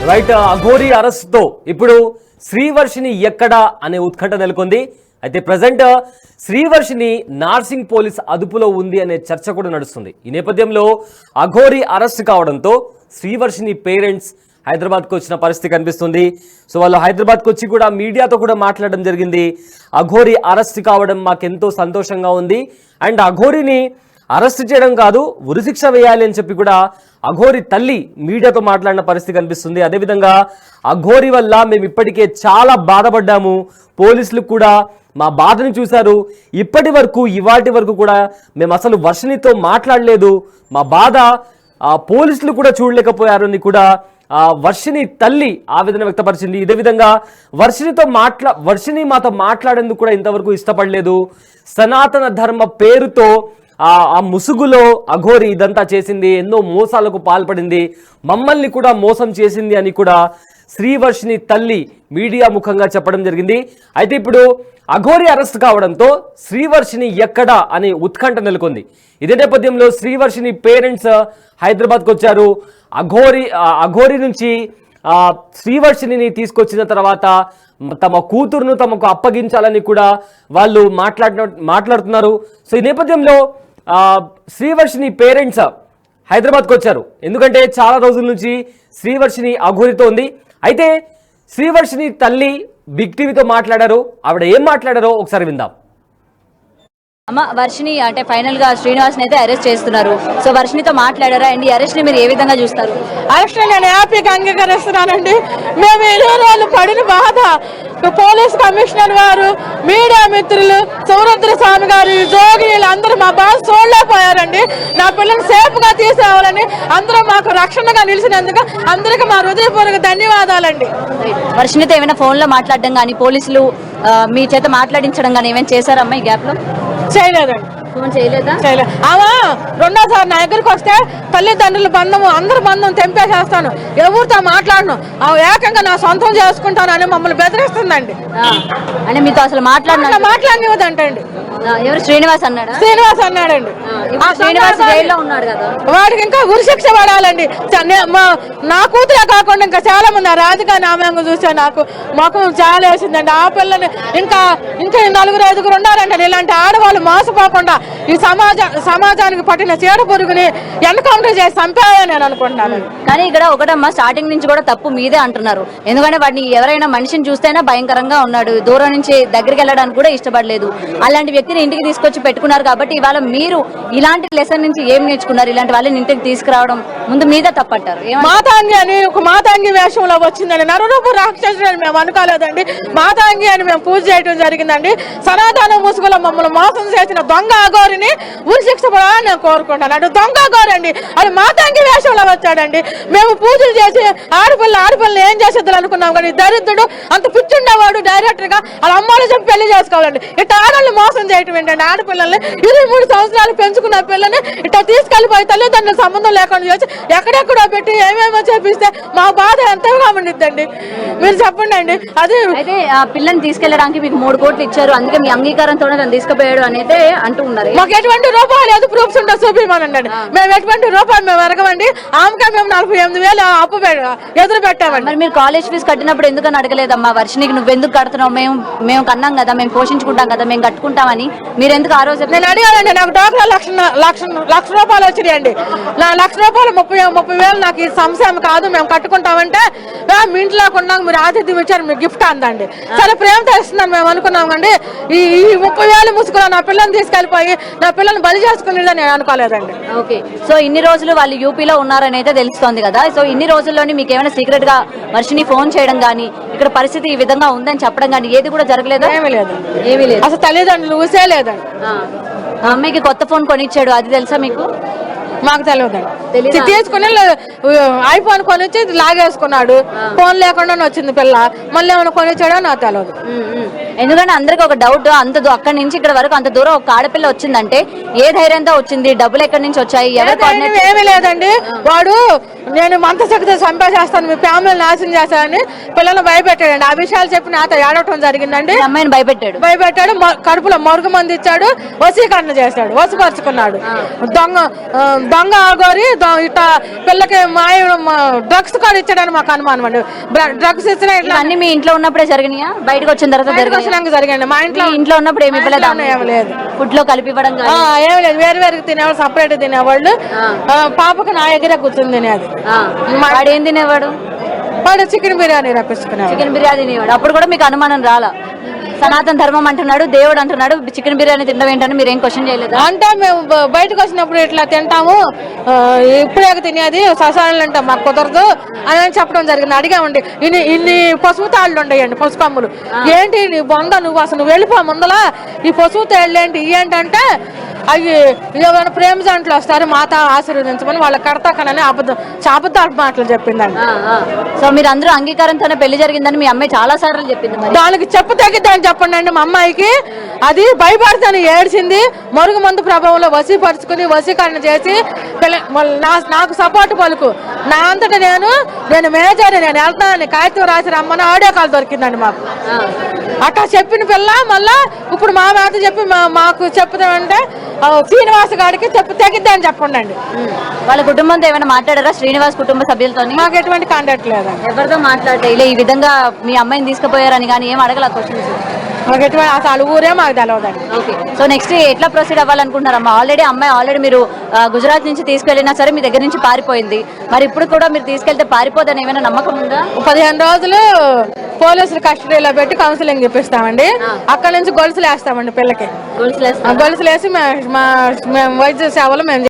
Right, Aghori arrest తో ఇప్పుడు శ్రీవర్షిని ఎక్కడా అనే ఉత్కంఠ నెలకొంది. అయితే ప్రజెంట్ శ్రీవర్షిని నార్సింగ్ పోలీస్ అదుపులో ఉంది అనే చర్చ కూడా నడుస్తుంది. ఈ నేపథ్యంలో అఘోరి అరెస్ట్ కావడంతో శ్రీవర్షిని పేరెంట్స్ హైదరాబాద్కు వచ్చిన పరిస్థితి కనిపిస్తుంది. సో వాళ్ళు హైదరాబాద్కు వచ్చి కూడా మీడియాతో కూడా మాట్లాడడం జరిగింది. అఘోరి అరెస్ట్ కావడం మాకెంతో సంతోషంగా ఉంది, అండ్ అఘోరిని అరెస్ట్ చేయడం కాదు ఉరిశిక్ష వేయాలి అని చెప్పి కూడా అఘోరి తల్లి మీడియాతో మాట్లాడిన పరిస్థితి కనిపిస్తుంది. అదేవిధంగా అఘోరి వల్ల మేము ఇప్పటికే చాలా బాధపడ్డాము, పోలీసులు కూడా మా బాధను చూశారు, ఇప్పటి వరకు ఇవాటి వరకు కూడా మేము అసలు వర్షినితో మాట్లాడలేదు, మా బాధ పోలీసులు కూడా చూడలేకపోయారు అని కూడా వర్షిని తల్లి ఆవేదన వ్యక్తపరిచింది. ఇదే విధంగా వర్షిని మాతో మాట్లాడేందుకు కూడా ఇంతవరకు ఇష్టపడలేదు, సనాతన ధర్మ పేరుతో ఆ ముసుగులో అఘోరి ఇదంతా చేసింది, ఎన్నో మోసాలకు పాల్పడింది, మమ్మల్ని కూడా మోసం చేసింది అని కూడా శ్రీవర్షిని తల్లి మీడియా ముఖంగా చెప్పడం జరిగింది. అయితే ఇప్పుడు అఘోరి అరెస్ట్ కావడంతో శ్రీవర్షిని ఎక్కడా అనే ఉత్కంఠ నెలకొంది. ఇదే నేపథ్యంలో శ్రీవర్షిని పేరెంట్స్ హైదరాబాద్కు వచ్చారు. అఘోరి నుంచి శ్రీవర్షిని తీసుకొచ్చిన తర్వాత తమ కూతురును తమకు అప్పగించాలని కూడా వాళ్ళు మాట్లాడుతున్నారు. సో ఈ నేపథ్యంలో శ్రీవర్షిని పేరెంట్స్ హైదరాబాద్కు వచ్చారు. ఎందుకంటే చాలా రోజుల నుంచి శ్రీవర్షిని అఘోరితో ఉంది. అయితే శ్రీవర్షిని తల్లి బిగ్ టీవీతో మాట్లాడారు. ఆవిడ ఏం మాట్లాడారో ఒకసారి విందాం. అమ్మ, వర్షిని అంటే ఫైనల్ గా శ్రీనివాస్ని అయితే అరెస్ట్ చేస్తున్నారు. సో వర్షినితో మాట్లాడారా అండ్ ఈ అరెస్ట్ ని మీరు ఏ విధంగా చూస్తారు? అరెస్ట్ నేను హ్యాపీగా అంగీకరిస్తున్నానండి. మేము ఈ రోజు పడిన బాధ పోలీస్ కమిషనర్ గారు, మీడియా మిత్రులు, సౌరద్ర స్వామి గారు, జోగిలు అందరూ మా బాధ చూడలేకపోయారండి. నా పిల్లల్ని సేఫ్ గా తీసుకురావాలని అందరూ మాకు రక్షణగా నిలిచినందుకు అందరికీ మా హృదయపూర్వక ధన్యవాదాలండి. వర్షినితో ఏమైనా ఫోన్ లో మాట్లాడడం కానీ పోలీసులు మీ చేత మాట్లాడించడం కానీ ఏమైనా చేశారమ్మా ఈ గ్యాప్ లో? చేయలేదండి. ఫోన్ చేయలేదా? చేయలేదు. ఆమె రెండోసారి నా దగ్గరికి వస్తే తల్లిదండ్రుల బంధము అందరి బంధం తెంపేసేస్తాను, ఎవరితో మాట్లాడను, ఏకంగా నా సొంతం చేసుకుంటానని మమ్మల్ని బెదిరిస్తుందండి. అంటే మీతో అసలు మాట్లాడనివ్వదంటండి. ఎవరు? శ్రీనివాస్ అన్నాడా? శ్రీనివాస్ అన్నాడండి. శ్రీనివాస్ జైల్లో ఉన్నాడు కదా, వాడికి ఇంకా ఉరిశిక్ష పడాలండి. నా కూతురే కాకుండా ఇంకా చాలా మంది రాజకీయ ఆమె చూసా నాకు మొఖం చాలా వేసిందండి. ఆ పిల్లని ఇంకా 4-5 ఉండాలండి. ఇలాంటి ఆడవాళ్ళు మోసపోకుండా ఈ సమాజానికి పట్టిన చీడ పురుగుని ఎన్కౌంటర్ చేసి చంపాలని నేను అనుకుంటున్నాను. కానీ ఇక్కడ ఒకటమ్మా, స్టార్టింగ్ నుంచి కూడా తప్పు మీదే అంటున్నారు. ఎందుకంటే వాడిని ఎవరైనా మనిషిని చూస్తేనే భయంకరంగా ఉన్నాడు, దూరం నుంచి దగ్గరికి వెళ్ళడానికి కూడా ఇష్టపడలేదు. అలాంటి వ్యక్తిని ఇంటికి తీసుకొచ్చి పెట్టుకున్నారు కాబట్టి ఇవాళ మీరు ఇలాంటి లెసన్ నుంచి ఏం నేర్చుకున్నారు? ఇలాంటి వాళ్ళని ఇంటికి తీసుకురావడం ముందు మీదే తప్పట్టారు. మాతాంగి అని ఒక మాతాంగి వేషంలో వచ్చిందండి. నరరూపు రాక్షసుడు అని మేము అనుకోలేదండి. మాతాంగి అని మేము పూజ చేయడం జరిగిందండి. సనాతన ముసుగులో మమ్మల్ని మోసం చేసిన దొంగ అఘోరిని ఉరిశిక్ష పడాలని నేను కోరుకుంటాను. అంటే దొంగ అఘోరి అండి, అది మాతాంగి వేషంలో వచ్చాడండి. మేము పూజలు చేసి ఆడపిల్లని ఏం చేసేద్దాం అనుకున్నాం, కానీ దరిద్రుడు అంత పిచ్చుండేవాడు డైరెక్టర్ గా వాళ్ళ అమ్మాయిలు చెప్పి పెళ్లి చేసుకోవాలండి. ఇట్లా ఆడవాళ్ళు మోసం చేయటం ఏంటండి? ఆడపిల్లల్ని 23 సంవత్సరాలు పెంచుకున్న పిల్లని ఇట్లా తీసుకెళ్లిపోయి తల్లిదండ్రుల సంబంధం లేకుండా చేసి ఎక్కడెక్కడో పెట్టి ఏమేమో చేపిస్తే మా బాధ ఎంతగా ఉండిద్దండి. మీరు చెప్పండి అండి. అది అయితే ఆ పిల్లని తీసుకెళ్ళడానికి మీకు 3 కోట్లు ఇచ్చారు, అందుకే మీ అంగీకారంతోనే తను తీసుకుపోయాడు అనేది అంటూ ఉన్నారు. మాకు ఎటువంటి రూపాయలు లేదు, ప్రూఫ్స్ ఉంటే చూపిమనండి. మేము ఎటువంటి రూపాయలు మేము ఎరగమండి. ఆమెకే మేము 48,000 అప్పు ఎదురు పెట్టామండి. మరి మీరు కాలేజ్ ఫీజు కట్టినప్పుడు ఎందుకని అడగలేదమ్మా? వర్షినికి నువ్వు ఎందుకు కడుతున్నావు, మేము కన్నాం కదా, మేము పోషించుకుంటాం కదా, మేము కట్టుకుంటామని మీరు ఎందుకు ఆ రోజు? నేను అడిగానండి. నాకు డాక్టర్ లక్ష రూపాయలు వచ్చినాయండి. నా 1,00,000 రూపాయలు 30,000 నాకు ఈ సంశయం కాదు, మేము కట్టుకుంటామంటే మీ ఇంట్లో కొన్నాక మీరు ఆతిథ్యం ఇచ్చారు, మీరు గిఫ్ట్ అందండి. చాలా ప్రేమతో ఇస్తుందని మేము అనుకున్నాం అండి. ఈ 30,000 ముసుగులో నా పిల్లల్ని తీసుకెళ్లిపోయి నా పిల్లల్ని బలి చేసుకునేదని నేను అనుకోలేదండి. ఓకే, సో ఇన్ని రోజులు వాళ్ళు యూపీలో ఉన్నారని అయితే తెలుస్తోంది కదా. సో ఇన్ని రోజుల్లోని మీకు ఏమైనా సీక్రెట్ గా వర్షిని ఫోన్ చేయడం కానీ, ఇక్కడ పరిస్థితి ఈ విధంగా ఉందని చెప్పడం కానీ ఏది కూడా జరగలేదా? ఏమీ లేదు. అసలు తల్లిదండ్రులు ఊసే లేదండి. అమ్మాయికి కొత్త ఫోన్ కొనిచ్చాడు, అది తెలుసా మీకు? మాకు తెలియదండి. తీసుకుని ఐఫోన్ కొనిచ్చి లాగేసుకున్నాడు. ఫోన్ లేకుండా వచ్చింది పిల్ల, మళ్ళీ ఏమైనా కొనిచ్చాడో నాకు తెలియదు. ఎందుకంటే అందరికి ఒక డౌట్, అక్కడి నుంచి ఇక్కడ వరకు అంత దూరం ఒక ఆడపిల్ల వచ్చిందంటే ఏ ధైర్యంతో వచ్చింది? డబ్బులు ఎక్కడి నుంచి వచ్చాయి? ఏమీ లేదండి. వాడు నేను మంత శక్తి చంపేసేస్తాను, మీ ఫ్యామిలీ నాశనం చేస్తానని పిల్లలు భయపెట్టాడండి. ఆ విషయాలు చెప్పి నాతో ఏడవటం జరిగిందండి. మీ అమ్మాయిని భయపెట్టాడు. కడుపులో మరుగు మంది ఇచ్చాడు, వశీకరణ చేశాడు, వశపరుచుకున్నాడు. దొంగ ఆగోరి ఇట్లా పిల్లకి డ్రగ్స్ కూడా ఇచ్చాడని మాకు అనుమానం అండి. డ్రగ్స్ ఇచ్చిన ఇట్లా అన్ని మీ ఇంట్లో ఉన్నప్పుడే జరిగినాయా? బయటకు వచ్చిన తర్వాత జరిగాయండి. మా ఇంట్లో ఉన్నప్పుడు ఏమి ఇవ్వలేదు? ఏమి లేదు. ఫుడ్ లో కలిపి ఇవ్వడం ఏమి లేదు. వేరు వేరు తినేవాళ్ళు, సపరేట్ తినేవాళ్ళు. పాపకు నా దగ్గర కూర్చుని తినేది. వాడు ఏం తినేవాడు? వాడు చికెన్ బిర్యానీ రప్పించుకునేవాడు. చికెన్ బిర్యానీ తినేవాడు. అప్పుడు కూడా మీకు అనుమానం రాలా? సనాతన ధర్మం అంటున్నాడు, దేవుడు అంటున్నాడు, చికెన్ బిర్యానీ తినడం ఏంటని మీరు ఏం క్వశ్చన్ చేయలేదు? అంటే మేము బయటకు వచ్చినప్పుడు ఇట్లా తింటాము, ఇప్పుడే తినేది ససాలు అంటే మాకు కుదరదు అని చెప్పడం జరిగింది. అడిగామండి, ఇన్ని పసుపు తాళ్ళు ఉండేయండి, పసుపు కమ్ములు. ఏంటి నీ బొంద, నువ్వు అసలు నువ్వు వెళ్ళిపో ముందలా, ఈ పసుపు తాళ్ళు ఏంటి ఏంటంటే అవి ఏమైనా ప్రేమ జంటలు వస్తారు, మాత ఆశీర్వదించమని వాళ్ళకి కడతాకనని అబద్ధాలు మాటలు చెప్పిందండి. సో మీరు అందరూ అంగీకారంతోనే పెళ్లి జరిగిందని మీ అమ్మాయి చాలా సార్లు చెప్పింది. దానికి చెప్పు తగ్గిద్దని చెప్పండి అండి. మా అమ్మాయికి అది భయపడతాను ఏడ్చింది. మరుగు మందు ప్రభావంలో వశీపరుచుకుని వశీకరణ చేసి నాకు సపోర్ట్ పలుకు, నా అంతటా నేను మేనేజర్, నేను వెళ్తానని కాగితం రాసి రమ్మని ఆడియో కాల్ దొరికిందండి మాకు. అట్లా చెప్పిన పిల్ల మళ్ళా ఇప్పుడు మా మీద చెప్పి మాకు చెప్తామంటే శ్రీనివాస్ గారికి చెప్పు తగ్గిద్దని చెప్పండి అండి. వాళ్ళ కుటుంబంతో ఏమైనా మాట్లాడారా? శ్రీనివాస్ కుటుంబ సభ్యులతో మాకు ఎటువంటి కాంటాక్ట్ లేదండి. ఎవరితో మాట్లాడలే? ఈ విధంగా మీ అమ్మాయిని తీసుకుపోయారని కానీ ఏం అడగల క్వశ్చన్స్? మాకు ఎటువంటి అసలు ఊరే మాకు తెలవదండి. ఓకే. సో నెక్స్ట్ ఎట్లా ప్రొసీడ్ అవ్వాలనుకుంటున్నారమ్మా? అమ్మాయి మీరు గుజరాత్ నుంచి తీసుకెళ్ళినా సరే మీ దగ్గర నుంచి పారిపోయింది. మరి ఇప్పుడు కూడా మీరు తీసుకెళ్తే పారిపోదని ఏమైనా నమ్మకం ఉందా? 15 రోజులు పోలీసులు కస్టడీలో పెట్టి కౌన్సిలింగ్ చెప్పిస్తామండి. అక్కడ నుంచి గొలుసులు వేస్తామండి పిల్లకి. గొలుసులు వేసి మేము వైద్య సేవలు మేము